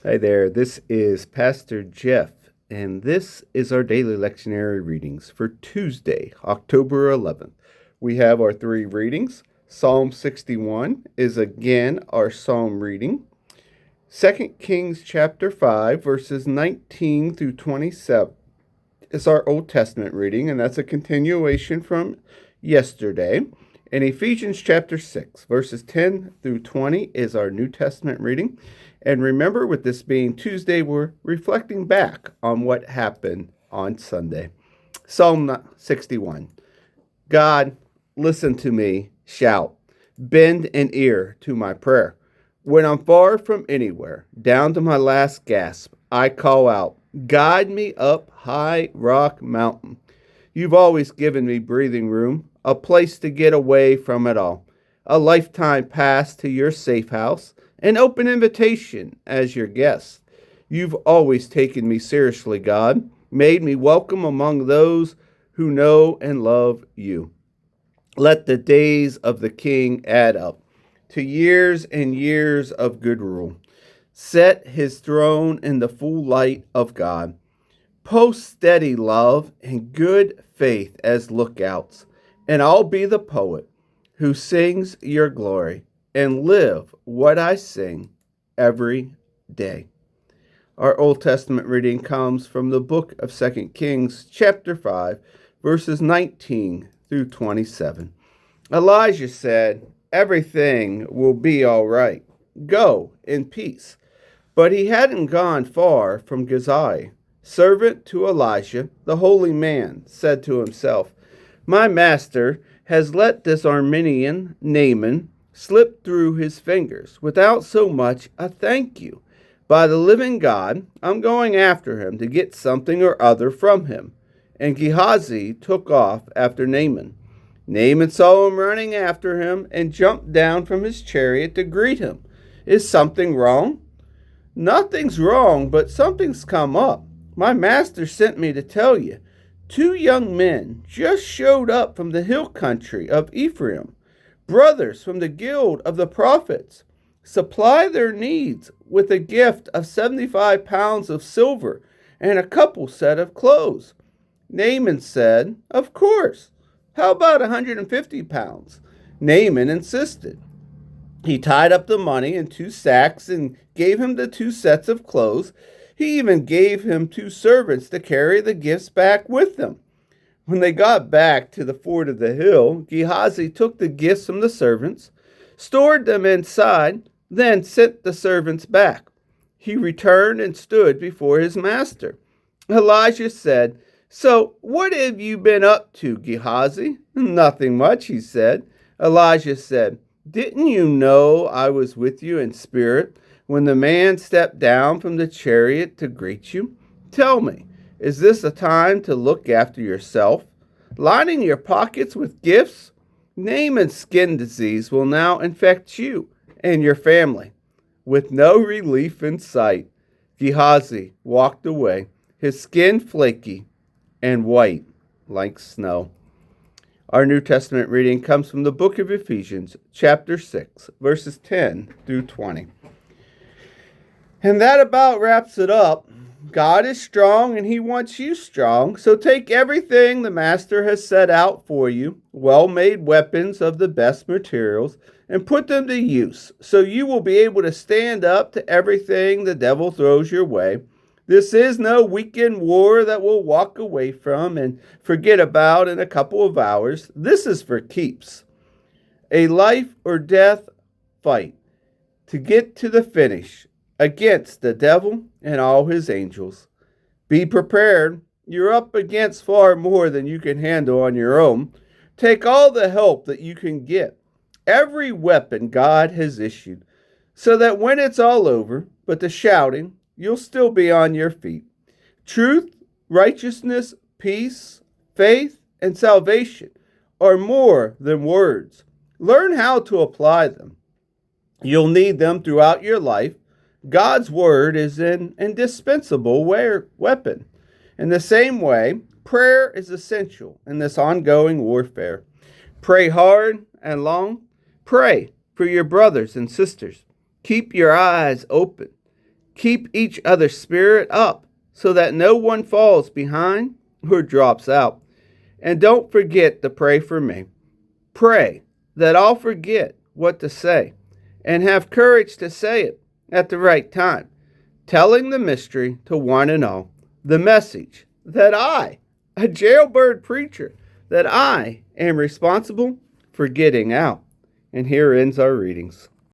Hi there, this is Pastor Jeff, and this is our daily lectionary readings for Tuesday, October 11th. We have our three readings. Psalm 61 is again our psalm reading. 2 Kings chapter 5, verses 19 through 27 is our Old Testament reading, and that's a continuation from yesterday. And Ephesians chapter 6, verses 10 through 20 is our New Testament reading. And remember, with this being Tuesday, we're reflecting back on what happened on Sunday. Psalm 61. God, listen to me, shout. Bend an ear to my prayer. When I'm far from anywhere, down to my last gasp, I call out, guide me up high rock mountain. You've always given me breathing room, a place to get away from it all, a lifetime pass to your safe house, an open invitation as your guest. You've always taken me seriously, God, made me welcome among those who know and love you. Let the days of the king add up to years and years of good rule. Set his throne in the full light of God. Post steady love and good faith as lookouts, and I'll be the poet who sings your glory and live what I sing every day. Our Old Testament reading comes from the book of 2 Kings, chapter 5, verses 19 through 27. Elijah said, everything will be all right. Go in peace. But he hadn't gone far from Gehazi, servant to Elisha, the holy man, said to himself, my master has let this Aramean Naaman slip through his fingers without so much a thank you. By the living God, I'm going after him to get something or other from him. And Gehazi took off after Naaman. Naaman saw him running after him and jumped down from his chariot to greet him. Is something wrong? Nothing's wrong, but something's come up. My master sent me to tell you. 2 young men just showed up from the hill country of Ephraim, brothers from the guild of the prophets. Supply their needs with a gift of 75 pounds of silver and a couple set of clothes. Naaman said, of course. How about 150 pounds? Naaman insisted. He tied up the money in 2 sacks and gave him the 2 sets of clothes. He even gave him 2 servants to carry the gifts back with them. When they got back to the fort of the hill, Gehazi took the gifts from the servants, stored them inside, then sent the servants back. He returned and stood before his master. Elijah said, so what have you been up to, Gehazi? Nothing much, he said. Elijah said, didn't you know I was with you in spirit when the man stepped down from the chariot to greet you? Tell me, is this a time to look after yourself, lining your pockets with gifts? Naaman's skin disease will now infect you and your family. With no relief in sight, Gehazi walked away, his skin flaky and white like snow. Our New Testament reading comes from the book of Ephesians, chapter 6, verses 10 through 20. And that about wraps it up. God is strong and he wants you strong. So take everything the master has set out for you, well-made weapons of the best materials, and put them to use so you will be able to stand up to everything the devil throws your way. This is no weekend war that we'll walk away from and forget about in a couple of hours. This is for keeps. A life or death fight to get to the finish against the devil and all his angels. Be prepared. You're up against far more than you can handle on your own. Take all the help that you can get. Every weapon God has issued, so that when it's all over, but the shouting, you'll still be on your feet. Truth, righteousness, peace, faith, and salvation are more than words. Learn how to apply them. You'll need them throughout your life. God's word is an indispensable weapon. In the same way, prayer is essential in this ongoing warfare. Pray hard and long. Pray for your brothers and sisters. Keep your eyes open. Keep each other's spirit up so that no one falls behind or drops out. And don't forget to pray for me. Pray that I'll forget what to say and have courage to say it at the right time, telling the mystery to one and all, the message that I, a jailbird preacher, that I am responsible for getting out. And here ends our readings.